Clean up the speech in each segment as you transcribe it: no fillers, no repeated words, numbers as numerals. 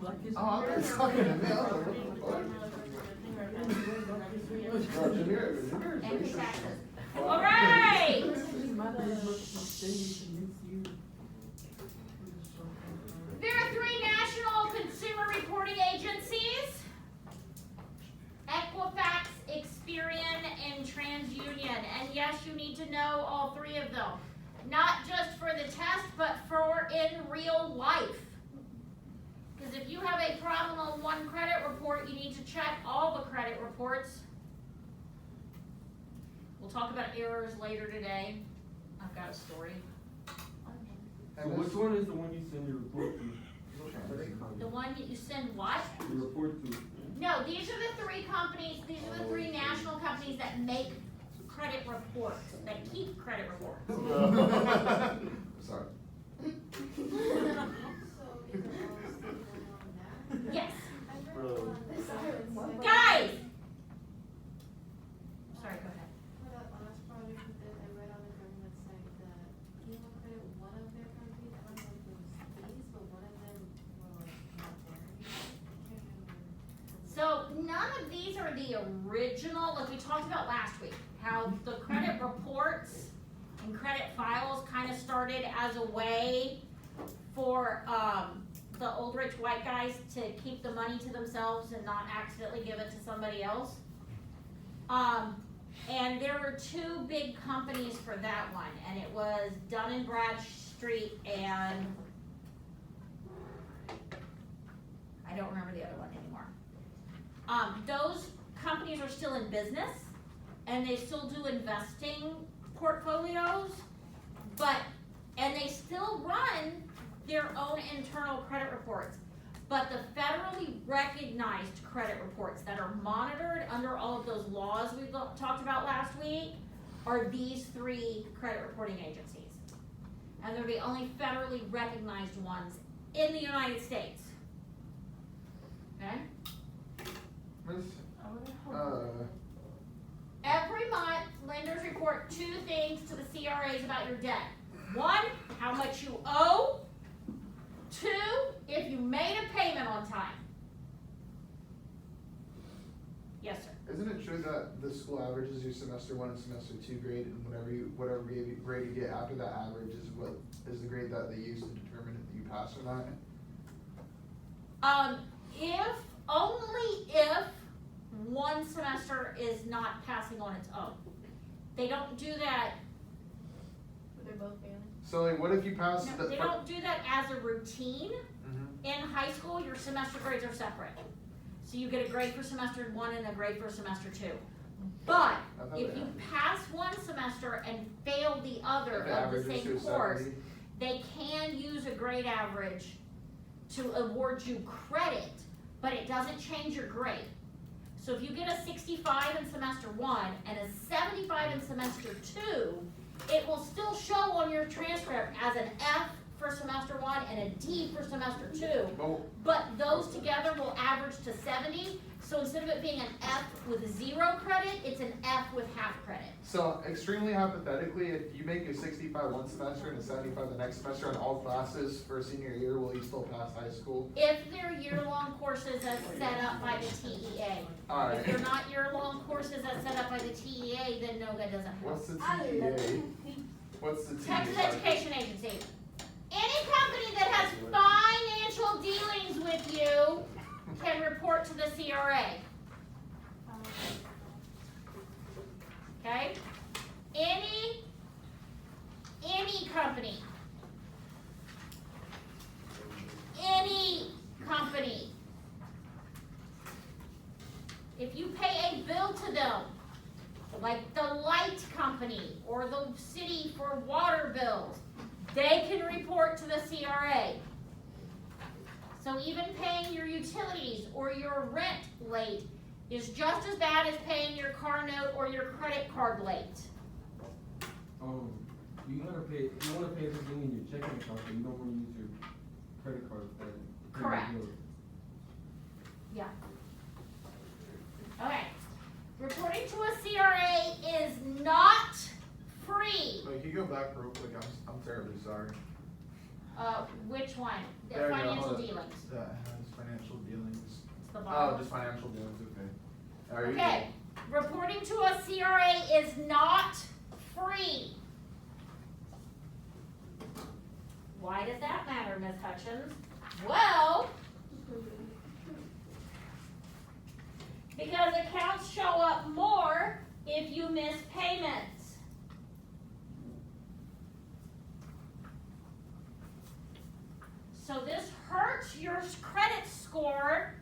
Oh, I'm not talking to me. I was like, what the fuck? And pay taxes. All right. There are 3 national consumer reporting agencies: Equifax, Experian, and TransUnion. And yes, you need to know all 3 of them. Not just for the test, but for in real life. Because if you have a problem on one credit report, you need to check all the credit reports. We'll talk about errors later today. I've got a story. So which one is the one you send your report to? The one that you send what? Your report to? No, these are the 3 companies, these are the 3 national companies that make credit reports, that keep credit reports. Sorry. Yes. Bro. Guys! Sorry, go ahead. For that last project that I read on the government site, that Emo Credit, one of their companies, I don't know if it was these, but one of them were like not there anymore. I can't remember. So none of these are the original, like we talked about last week, how the credit reports and credit files kind of started as a way for the old rich white guys to keep the money to themselves and not accidentally give it to somebody else. And there were 2 big companies for that one, and it was Dun & Bradstreet and I don't remember the other one anymore. Those companies are still in business, and they still do investing portfolios, and they still run their own internal credit reports. But the federally recognized credit reports that are monitored under all of those laws we talked about last week are these 3 credit reporting agencies. And they're the only federally recognized ones in the United States. Okay? Every month, lenders report 2 things to the CRAs about your debt. 1, how much you owe. 2, if you made a payment on time. Yes, sir. Isn't it true that the school averages your semester 1 and semester 2 grade, and whatever grade you get after that average is what is the grade that they use to determine if you pass or not? Only if one semester is not passing on its own. They don't do that. They're both failing. So like, what if you pass? No, they don't do that as a routine. Mhm. In high school, your semester grades are separate. So you get a grade for semester 1 and a grade for semester 2. But if you pass one semester and fail the other of the same course, they can use a grade average to award you credit, but it doesn't change your grade. So if you get a 65 in semester 1 and a 75 in semester 2, it will still show on your transcript as an F for semester 1 and a D for semester 2. But those together will average to 70. So instead of it being an F with 0 credit, it's an F with half credit. So extremely hypothetically, if you make a 65 one semester and a 75 the next semester in all classes for senior year, will you still pass high school? If they're year-long courses as set up by the TEA. All right. If they're not year-long courses as set up by the TEA, then no, that doesn't help. What's the TEA? What's the TEA? Texas Education Agency. Any company that has financial dealings with you can report to the CRA. Okay? Any company. Any company. If you pay a bill to them, like the light company or the city for water bills, they can report to the CRA. So even paying your utilities or your rent late is just as bad as paying your car note or your credit card late. You want to pay everything in your checking account, but you don't want to use your credit card for that. Correct. Yeah. Okay. Reporting to a CRA is not free. Wait, can you go back real quick? I'm terribly sorry. Which one? The There you go, financial hold it. dealings. That has Financial dealings. It's the Oh, bottom. just financial dealings, okay. Are you Okay, reporting to a CRA is not free. Why does that matter, Ms. Hutchins? Well, because accounts show up more if you miss payments. So this hurts your credit score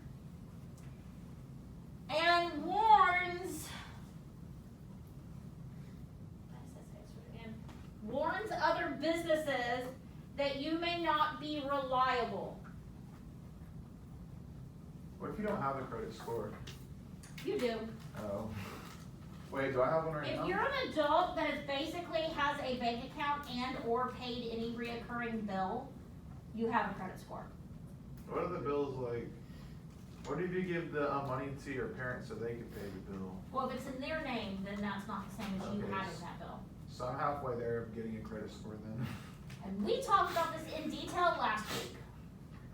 and warns other businesses that you may not be reliable. What if you don't have a credit score? You do. Oh. Wait, do I have one right now? If you're an adult that is basically has a bank account and or paid any reoccurring bill, you have a credit score. What are the bills like? What if you give the money to your parents so they can pay the bill? Well, if it's in their name, then that's not the same as you Okay. having that bill. So I'm halfway there of getting a credit score then. And we talked about this in detail last week.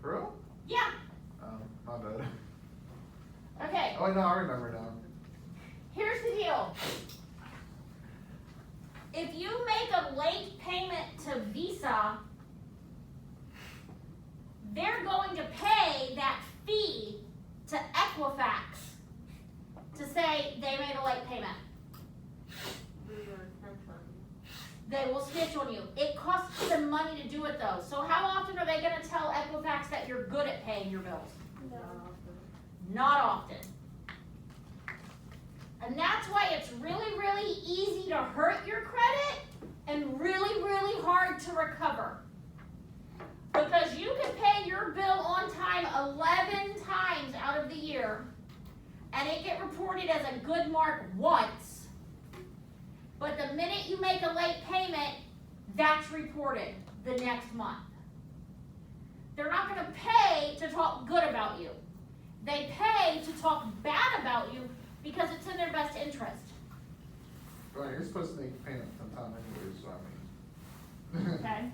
For real? Yeah, My bad. okay, Oh, no, I remember now. here's the deal. If you make a late payment to Visa, they're going to pay that fee to Equifax to say they made a late payment. They will snitch on you. It costs them money to do it though. So how often are they gonna tell Equifax that you're good at paying your bills? Not often. And that's why it's really, really easy to hurt your credit and really, really hard to recover. Because you can pay your bill on time 11 times out of the year and it get reported as a good mark once. But the minute you make a late payment, that's reported the next month. They're not gonna pay to talk good about you. They pay to talk bad about you because it's in their best interest. Well, you're supposed to make payment sometime anyways, so I mean. Okay?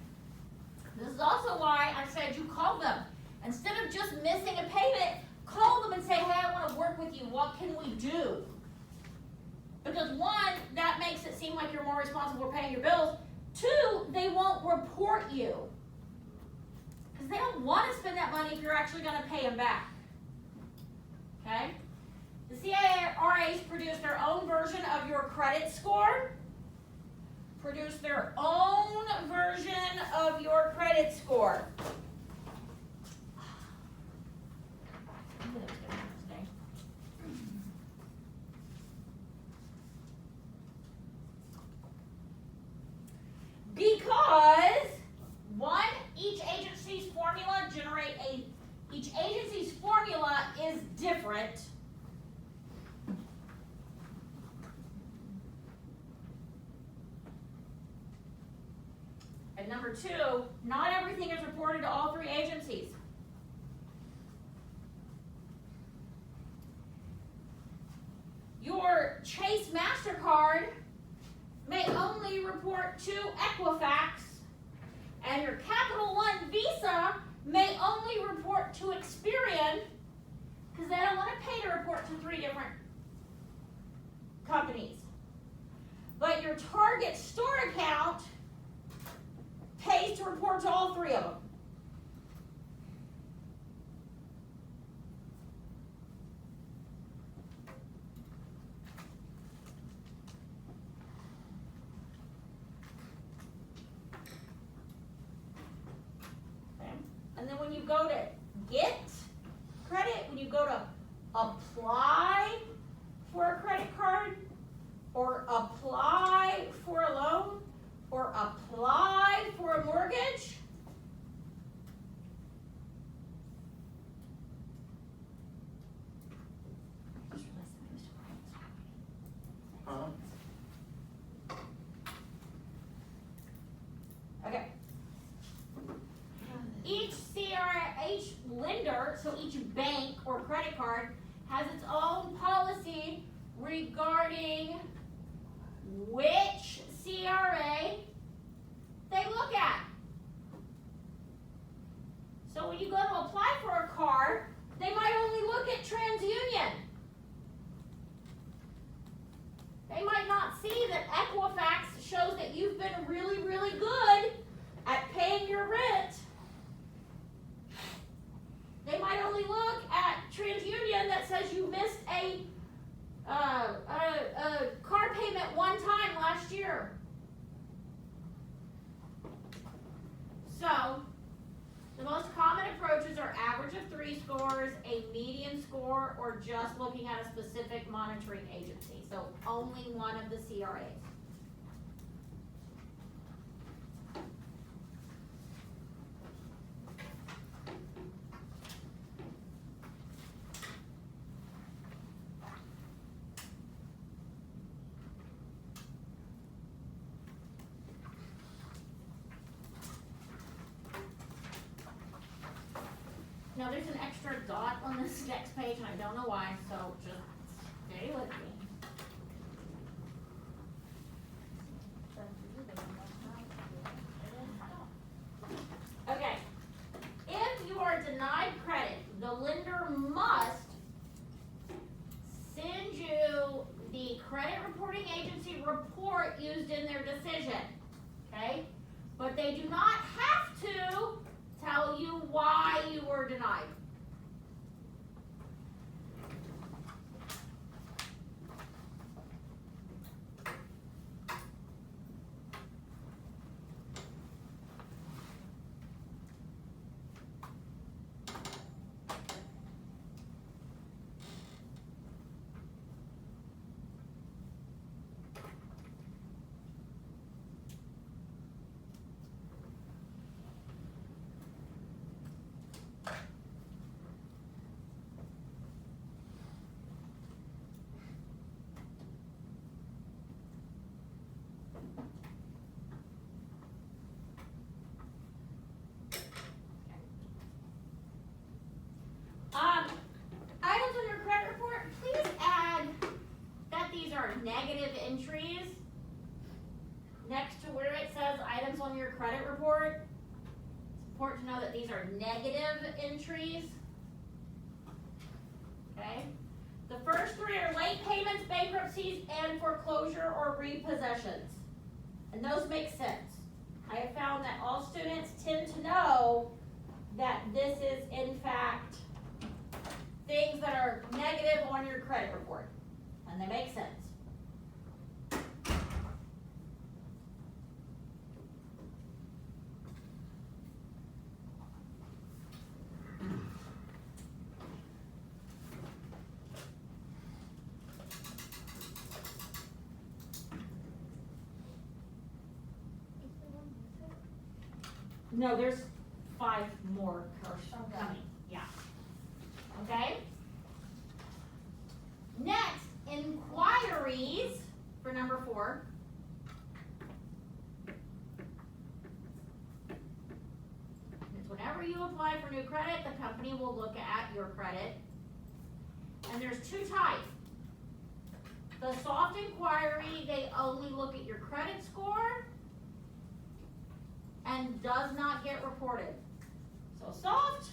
This is also why I said you call them. Instead of just missing a payment, call them and say, hey, I wanna work with you, what can we do? Because one, that makes it seem like you're more responsible for paying your bills. Two, they won't report you. Because they don't wanna spend that money if you're actually gonna pay them back. Okay? The CRAs produce their own version of your credit score. Produce their own version of your credit score. Because one, each agency's formula each agency's formula is different. And number two, not everything is reported to all three agencies. Your Chase MasterCard may only report to Equifax, and your Capital One Visa may only report to Experian, because they don't want to pay to report to three different companies. But your Target store account pays to report to all three of them. Okay. And then when you go to get credit, when you go to apply for a credit card, or apply for a loan, or apply for a mortgage, Huh? okay. Each each lender, so each bank or credit card has its own policy regarding which CRA they look at. So when you go to apply for a card, TransUnion. They might not see that Equifax shows that you've been really, really good at paying your rent. They might only look at TransUnion that says you missed a car payment one time last year. So, the most common approaches are average of 3 scores, a median score, or just looking at a specific monitoring agency. So, only one of the CRAs. Now there's an extra dot on this next page and I don't know why, so just stay with me. Okay, if you are denied credit, the lender must send you the credit reporting agency report used in their decision, okay? But they do not have to tell you why you were denied. Items on your credit report, please add that these are negative entries next to where it says items on your credit report. It's important to know that these are negative entries. Okay? The first 3 are late payments, bankruptcies, and foreclosure or repossessions. And those make sense. I have found that all students tend to know that this is in fact things that are negative on your credit report, and they make sense. No, there's 5 more coming, yeah. Okay? Next, inquiries for number 4. It's whenever you apply for new credit, the company will look at your credit. And there's 2 types. The soft inquiry, they only look at your credit score and does not get reported. So soft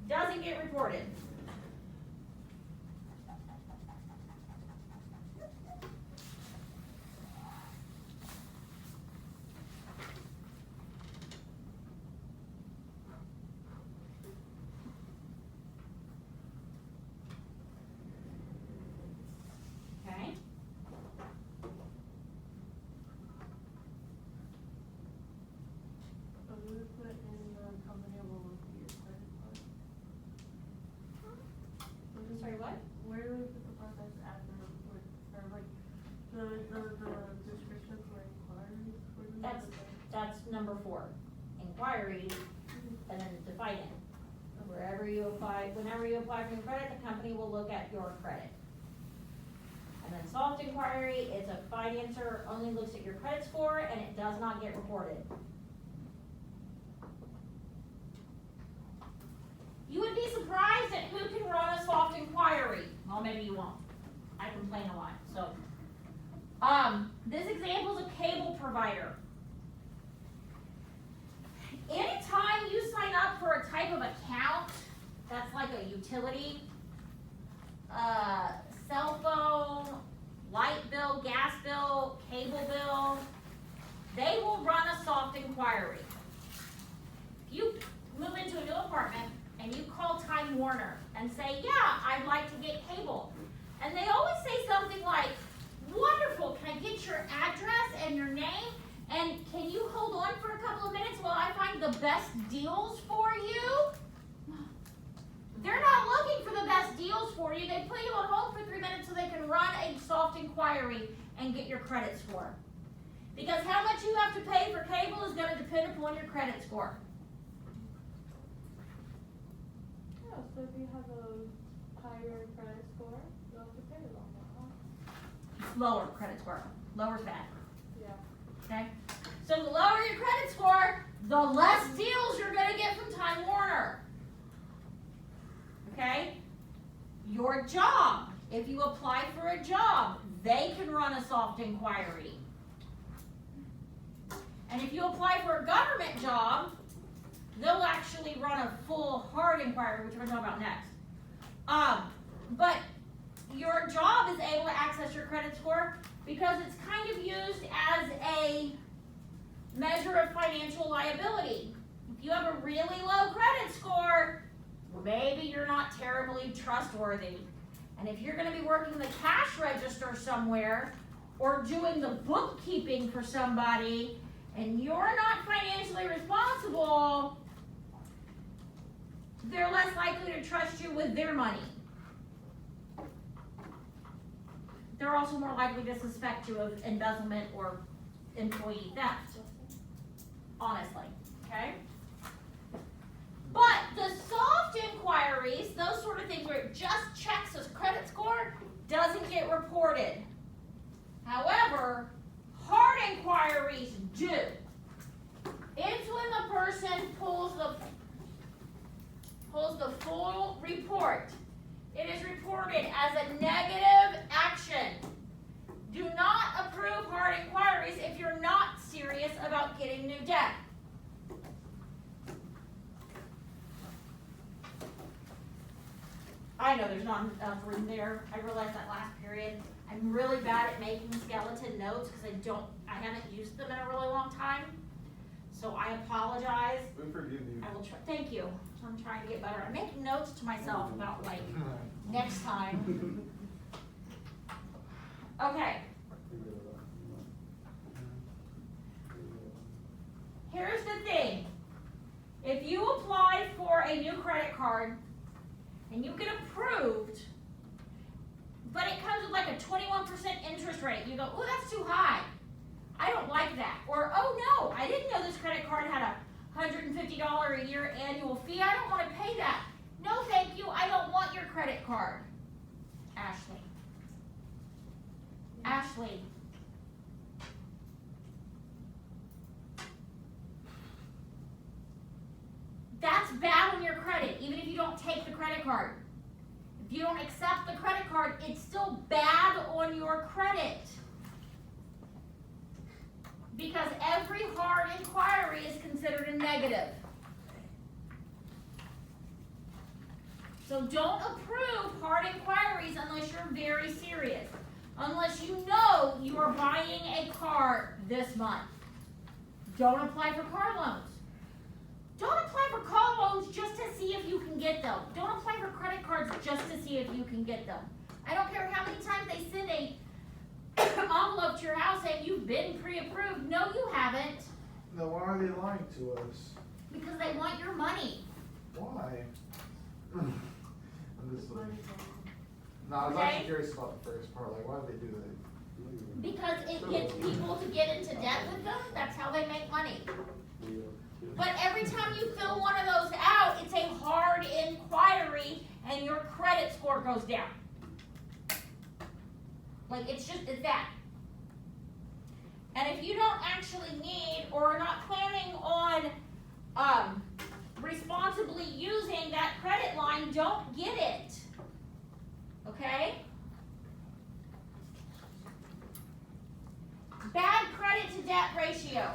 doesn't get reported. Okay. So we would put in the company will look at your credit card. Sorry, what? Where do we put the part that's after the report, or like, the description for inquiries? Where do we That's, put that? that's number 4. Inquiries, and then define it. Wherever you apply, whenever you apply for your credit, the company will look at your credit. And then soft inquiry, it's a financer, only looks at your credit score, and it does not get reported. You would be surprised at who can run a soft inquiry. Well, maybe you won't. I complain a lot, so. This example is a cable provider. Anytime you sign up for a type of account that's like a utility, cell phone, light bill, gas bill, cable bill, they will run a soft inquiry. If you move into a new apartment and you call Time Warner and say, yeah, I'd like to get cable, and they always say something like, wonderful, can I get your address and your name? And can you hold on for a couple of minutes while I find the best deals for you? They're not looking for the best deals for you. They put you on hold for 3 minutes so they can run a soft inquiry and get your credit score. Because how much you have to pay for cable is going to depend upon your credit score. Oh, so if you have a higher credit score, you'll have to pay a lot more, huh? Lower credit score. Lower's bad. Yeah. Okay? So the lower your credit score, the less deals you're going to get from Time Warner. Okay? Your job. If you apply for a job, they can run a soft inquiry. And if you apply for a government job, they'll actually run a full hard inquiry, which we're going to talk about next. But your job is able to access your credit score because it's kind of used as a measure of financial liability. If you have a really low credit score, maybe you're not terribly trustworthy. And if you're going to be working the cash register somewhere or doing the bookkeeping for somebody and you're not financially responsible, they're less likely to trust you with their money. They're also more likely to suspect you of embezzlement or employee theft, honestly, okay? But the soft inquiries, those sort of things where it just checks a credit score, doesn't get reported. However, hard inquiries do. It's when the person pulls the full report. It is reported as a negative action. Do not approve hard inquiries if you're not serious about getting new debt. I know there's not enough room there. I realized that last period. I'm really bad at making skeleton notes because I haven't used them in a really long time. So I apologize. We forgive you. I will try. Thank you. I'm trying to get better. I'm making notes to myself about like next time. Okay. Here's the thing. If you apply for a new credit card and you get approved, but it comes with like a 21% interest rate, you go, oh, that's too high. I don't like that. Or, oh no, I didn't know this credit card had a $150 a year annual fee. I don't want to pay that. No, thank you. I don't want your credit card. Ashley. Ashley. That's bad on your credit, even if you don't take the credit card. If you don't accept the credit card, it's still bad on your credit. Because every hard inquiry is considered a negative. So don't approve hard inquiries unless you're very serious. Unless you know you are buying a car this month. Don't apply for car loans. Don't apply for car loans just to see if you can get them. Don't apply for credit cards just to see if you can get them. I don't care how many times they send a envelope to your house saying you've been pre-approved. No, you haven't. No, why are they lying to us? Because they want your money. Why? I'm just like, Money. no, I was Okay. actually curious about the first part. Like, why do they do that? Because it gets people to get into debt with them. That's how they make money. But every time you fill one of those out, it's a hard inquiry and your credit score goes down. Like, it's that. And if you don't actually need or are not planning on responsibly using that credit line, don't get it. Okay? Bad credit to debt ratio.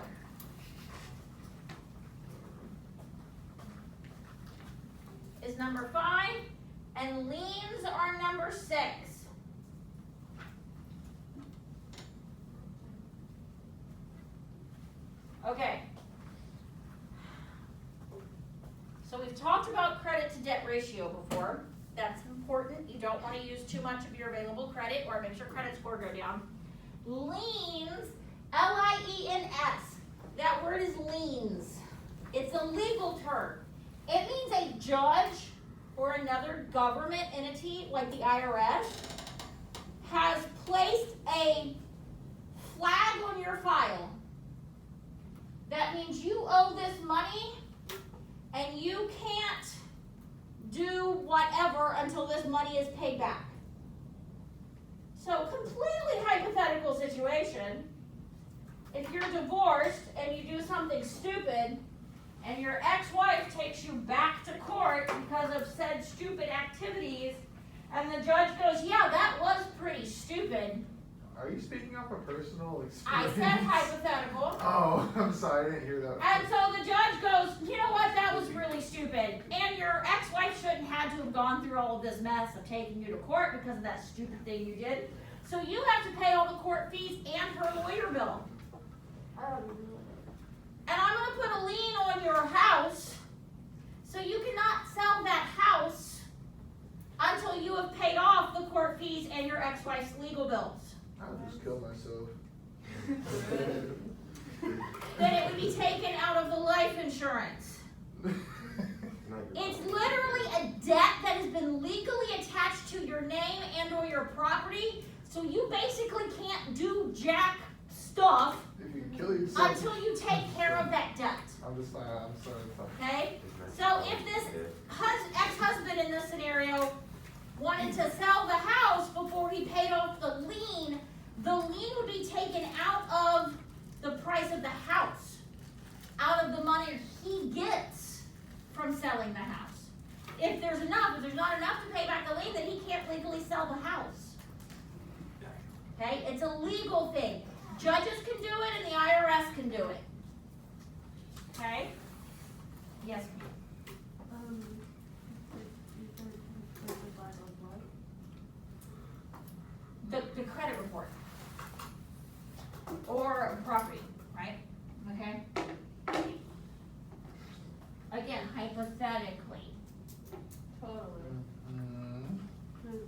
Is number 5, And liens are number 6. Okay. So we've talked about credit to debt ratio before. That's important. You don't want to use too much of your available credit or makes your credit score go down. Liens, L-I-E-N-S. That word is liens. It's a legal term. It means a judge or another government entity like the IRS has placed a flag on your file. That means you owe this money and you can't do whatever until this money is paid back. So, completely hypothetical situation. If you're divorced and you do something stupid and your ex-wife takes you back to court because of said stupid activities and the judge goes, yeah, that was pretty stupid. Are you speaking off a personal experience? I said hypothetical. Oh, I'm sorry, I didn't hear that. And so the judge goes, you know what, that was really stupid. And your ex-wife shouldn't have to have gone through all of this mess of taking you to court because of that stupid thing you did. So you have to pay all the court fees and her lawyer bill. And I'm going to put a lien on your house, so you cannot sell that house until you have paid off the court fees and your ex-wife's legal bills. I would just kill myself. Then it would be taken out of the life insurance. It's literally a debt that has been legally attached to your name and or your property, so you basically can't do jack stuff If you kill yourself. until you take care of that debt. I'm just fine, I'm sorry. Okay? So if this ex-husband in this scenario wanted to sell the house before he paid off the lien would be taken out of the price of the house, out of the money he gets from selling the house. If there's not enough to pay back the lien, then he can't legally sell the house. Okay? It's a legal thing. Judges can do it and the IRS can do it. Okay? Yes, ma'am. The credit report. Or property, right? Okay? Again, hypothetically. Totally, Mhm. cause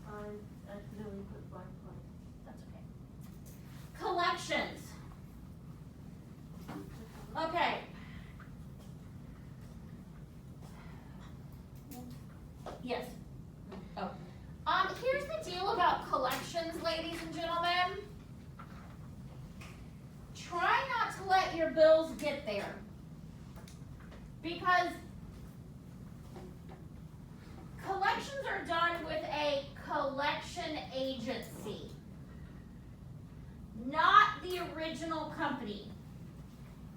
I accidentally put black plate. That's okay. Collections. Okay. Yes. Oh. Here's the deal about collections, ladies and gentlemen. Try not to let your bills get there. Because collections are done with a collection agency, not the original company.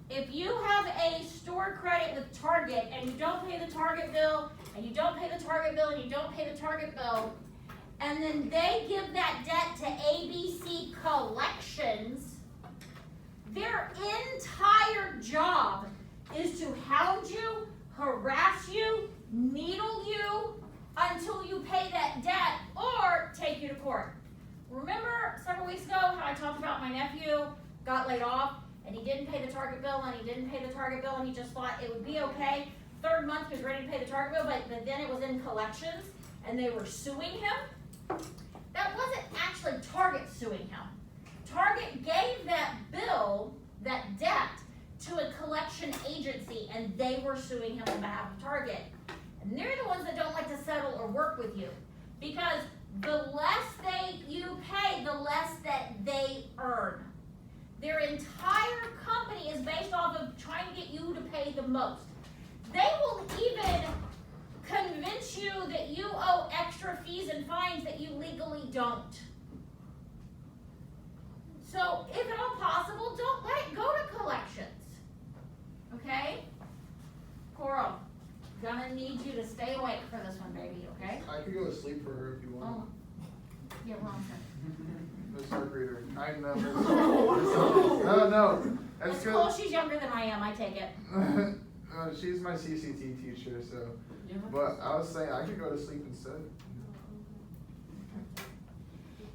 If you have a store credit with Target and you don't pay the Target bill, and you don't pay the Target bill, and you don't pay the Target bill, and then they give that debt to ABC Collections, their entire job is to hound you, harass you, needle you until you pay that debt or take you to court. Remember several weeks ago how I talked about my nephew got laid off and he didn't pay the Target bill and he didn't pay the Target bill and he just thought it would be okay. Third month he was ready to pay the Target bill, but then it was in collections and they were suing him. That wasn't actually Target suing him. Target gave that bill, that debt, to a collection agency and they were suing him on behalf of Target. And they're the ones that don't like to settle or work with you because the less you pay, the less that they earn. Their entire company is based off of trying to get you to pay the most. They will even convince you that you owe extra fees and fines that you legally don't. So, if at all possible, don't let it go to collections. Okay? Coral, gonna need you to stay awake for this one, baby, okay? I could go to sleep for her if you want. Oh, yeah, wrong sir. Miss Heart Reader. I know. No. That's It's good. cool, she's younger than I am, I take it. She's my CCT teacher, so, Yeah. but I was saying I could go to sleep instead.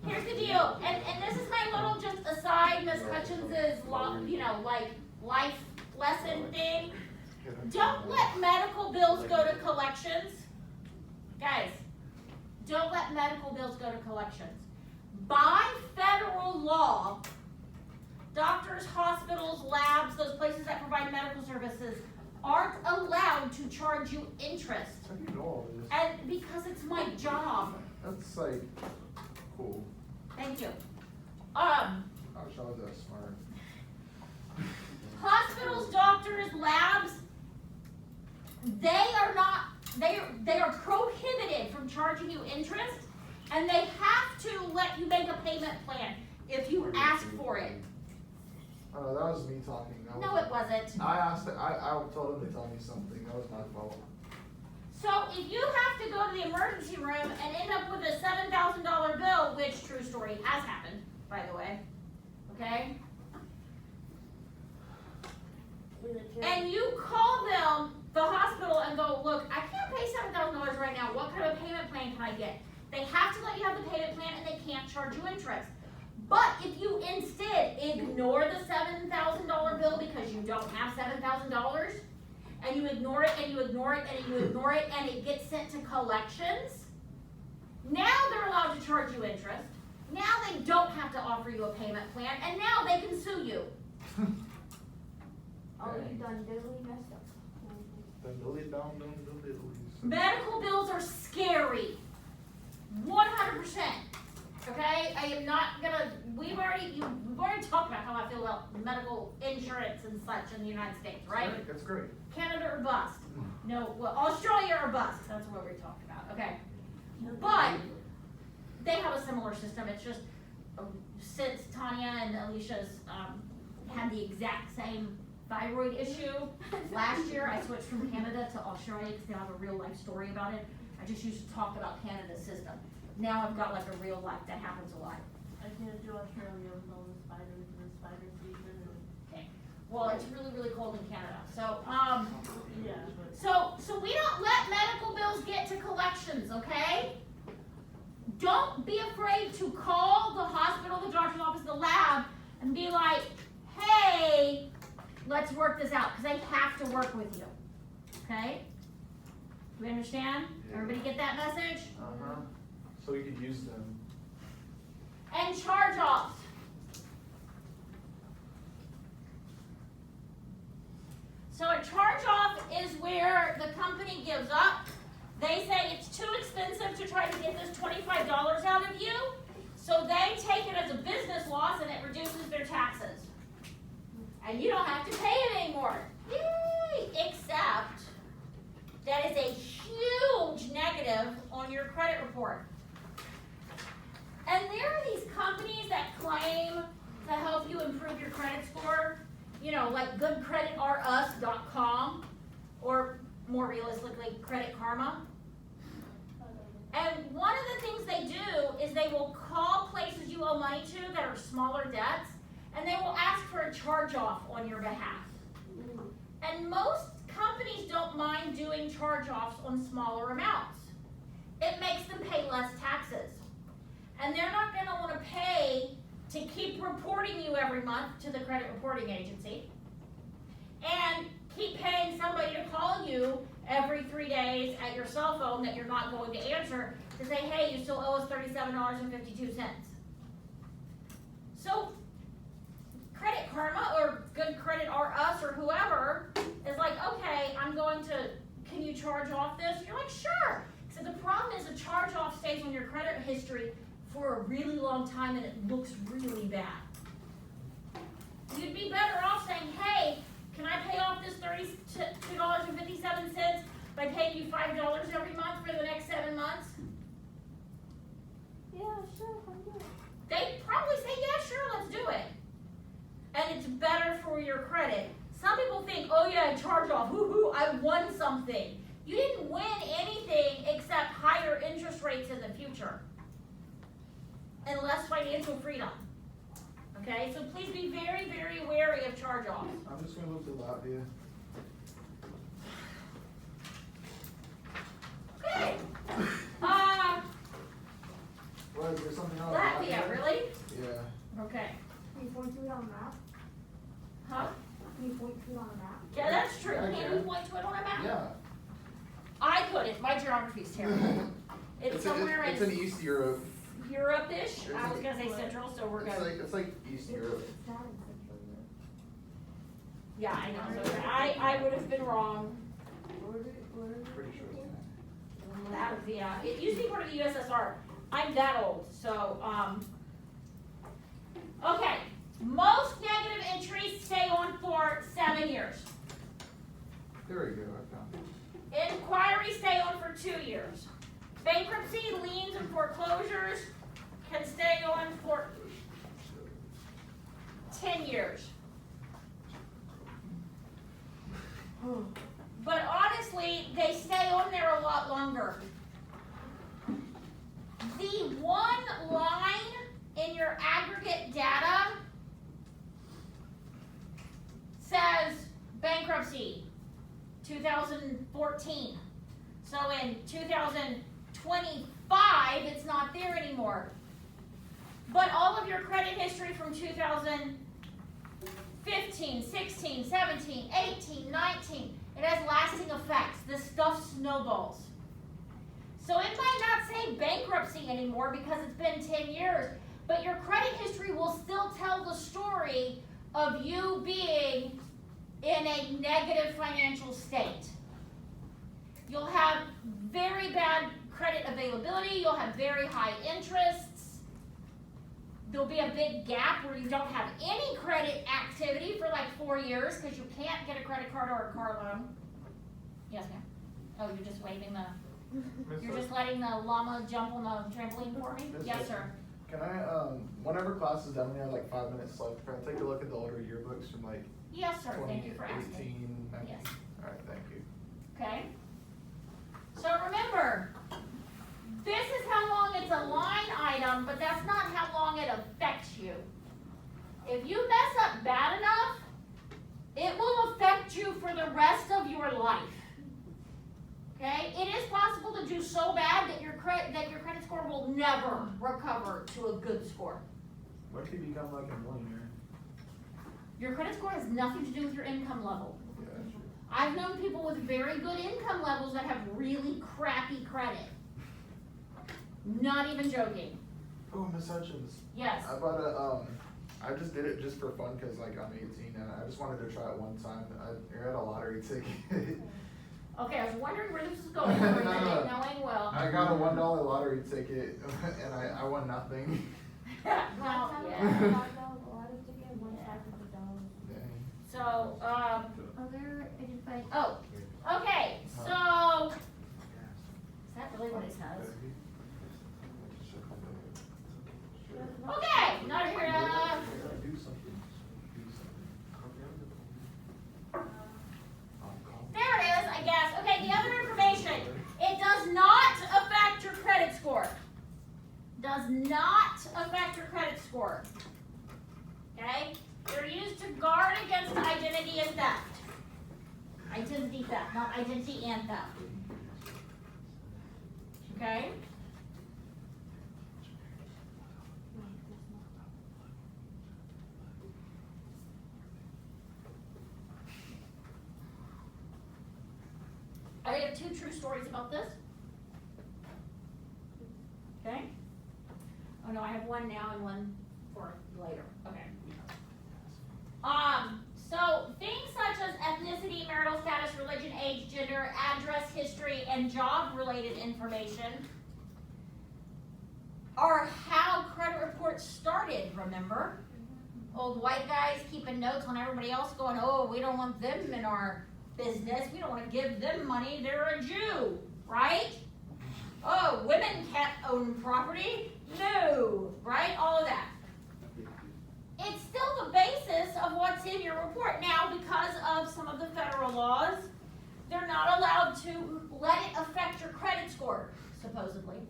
Here's the deal, and this is my little just aside, Miss Hutchins's like life lesson thing. Don't let medical bills go to collections. Guys, don't let medical bills go to collections. By federal law, doctors, hospitals, labs, those places that provide medical services aren't allowed to charge you interest. How do you know all this? And because it's my job. That's like, cool. Thank you. I wish I was that smart. Hospitals, doctors, labs, they are prohibited from charging you interest, and they have to let you make a payment plan if you ask for it. Oh, that was me talking. That No, was- it wasn't. I asked, I told him to tell me something, that was my fault. So if you have to go to the emergency room and end up with a $7,000 bill, which, true story, has happened, by the way, okay? And you call them, the hospital, and go, look, I can't pay $7,000 right now, what kind of payment plan can I get? They have to let you have the payment plan and they can't charge you interest. But if you instead ignore the $7,000 bill because you don't have $7,000, and you ignore it and you ignore it and you ignore it and it gets sent to collections, now they're allowed to charge you interest. Now they don't have to offer you a payment plan, and now they can sue you. Oh, you done diddly messed up. Medical bills are scary. 100%. Okay? I am not gonna, we've already talked about how I feel about medical insurance and such in the United States, right? That's great. Canada or bust. No, well, Australia or bust. That's what we talked about. Okay. But they have a similar system. It's just since Tanya and Alicia's had the exact same thyroid issue last year, I switched from Canada to Australia because they have a real life story about it. I just used to talk about Canada's system. Now I've got like a real life that happens a lot. I can't do Australia with all the spiders and the spider season and. Okay. Well, it's really, really cold in Canada. So, Yeah, but. So we don't let medical bills get to collections, okay? Don't be afraid to call the hospital, the doctor's office, the lab, and be like, hey, let's work this out, because they have to work with you, okay? Do we understand? Yeah. Everybody get that message? Uh-huh. So we could use them. And charge-offs. So a charge-off is where the company gives up. They say it's too expensive to try to get this $25 out of you, so they take it as a business loss and it reduces their taxes. And you don't have to pay it anymore. Yay! Except that is a huge negative on your credit report. And there are these companies that claim to help you improve your credit score, you know, like goodcreditrus.com, or more realistically, Credit Karma. And one of the things they do is they will call places you owe money to that are smaller debts, and they will ask for a charge-off on your behalf. And most companies don't mind doing charge-offs on smaller amounts. It makes them pay less taxes. And they're not going to want to pay to keep reporting you every month to the credit reporting agency, and keep paying somebody to call you every 3 days at your cell phone that you're not going to answer to say, hey, you still owe us $37.52. So Credit Karma or Good Credit or Us or whoever is like, okay, can you charge off this? You're like, sure. So the problem is a charge off stays on your credit history for a really long time and it looks really bad. You'd be better off saying, hey, can I pay off this $32.57 by paying you $5 every month for the next 7 months? Yeah, sure, I'll do it. They probably say, yeah, sure, let's do it. And it's better for your credit. Some people think, oh yeah, charge off, woohoo, I won something. You didn't win anything except higher interest rates in the future. And less financial freedom. Okay, so please be very, very wary of charge-offs. I'm just gonna move to Latvia. is, my geography's terrible. It's somewhere It's in in East Europe. Europe-ish, I was gonna say central, so we're good. It's like East Europe. It's not in Central Europe. Yeah, I know, so I would have been wrong. Pretty sure it's in That was the, it used to be part of the USSR. I'm that old, so, okay. Most negative entries stay on for 7 years. There we go, I found it. Inquiries stay on for 2 years. Bankruptcy, liens, and foreclosures can stay on for 10 years. But honestly, they stay on there a lot longer. The one line in your aggregate data says bankruptcy, 2014. So in 2025, it's not there anymore. But all of your credit history from 2015, 16, 17, 18, 19, it has lasting effects. This stuff snowballs. So it might not say bankruptcy anymore because it's been 10 years, but your credit history will still tell the story of you being in a negative financial state. You'll have very bad credit availability, you'll have very high interests, there'll be a big gap where you don't have any credit activity for like 4 years because you can't get a credit card or a car loan. Yes, ma'am? Oh, you're just waving the, you're just letting the llama jump on the trampoline for me? Miss Yes, Hudson. sir. Can I, whenever class is done, we have like 5 minutes left, can I take a look at the older yearbooks from like Yes, sir, thank you for asking. 2018, 19? Yes. Alright, thank you. Okay? So remember, this is how long it's a line item, but that's not how long it affects you. If you mess up bad enough, it will affect you for the rest of your life. Okay? It is possible to do so bad that your credit score will never recover to a good score. What if you become like a millionaire? Your credit score has nothing to do with your income level. Yeah, that's true. I've known people with very good income levels that have really crappy credit. Not even joking. Oh, Miss Hutchins. Yes. I bought a, I just did it just for fun, cause like I'm 18 and I just wanted to try it one time. I had a lottery ticket. Okay, I was wondering where this was going for a minute, knowing well. I got a $1 lottery ticket and I won nothing. No, yeah. Dang. So, okay, so, is that really what it says? Okay, not here, Do something. there it is, I guess. Okay, the other information, it does not affect your credit score. Does not affect your credit score. Okay? They're used to guard against identity and theft. Identity theft, not identity and theft. Okay? I have 2 true stories about this. Okay? Oh no, I have one now and one for later. Okay. So things such as ethnicity, marital status, religion, age, gender, address, history, and job-related information are how credit reports started, remember? Old white guys keeping notes on everybody else going, oh, we don't want them in our business. We don't want to give them money. They're a Jew, right? Oh, women can't own property? No, right? All of that. It's still the basis of what's in your report. Now, because of some of the federal laws, they're not allowed to let it affect your credit score, supposedly.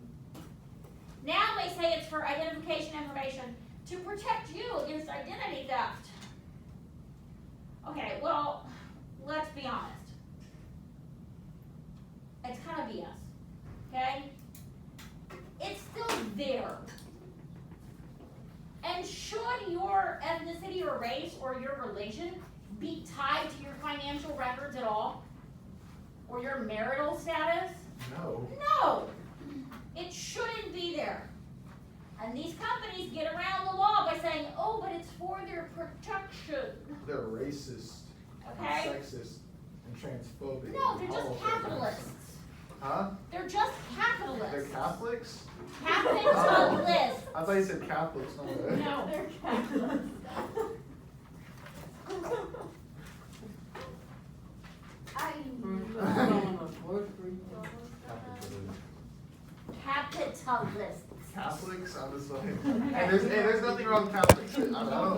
Now they say it's for identification information to protect you against identity theft. Okay, well, let's be honest. It's kind of BS, okay? It's still there. And should your ethnicity or race or your religion be tied to your financial records at all? Or your marital status? No. And these companies get around the law by saying, oh, but it's for their protection, They're racist, and okay? sexist, and transphobic. No, and they're just homophobic. capitalists. Huh? They're just They're capitalists. Catholics? Capitalists. I thought you said Catholics, no. No. They're capitalists. Capitalists. Catholics, I was like, and there's nothing wrong with Catholics. I don't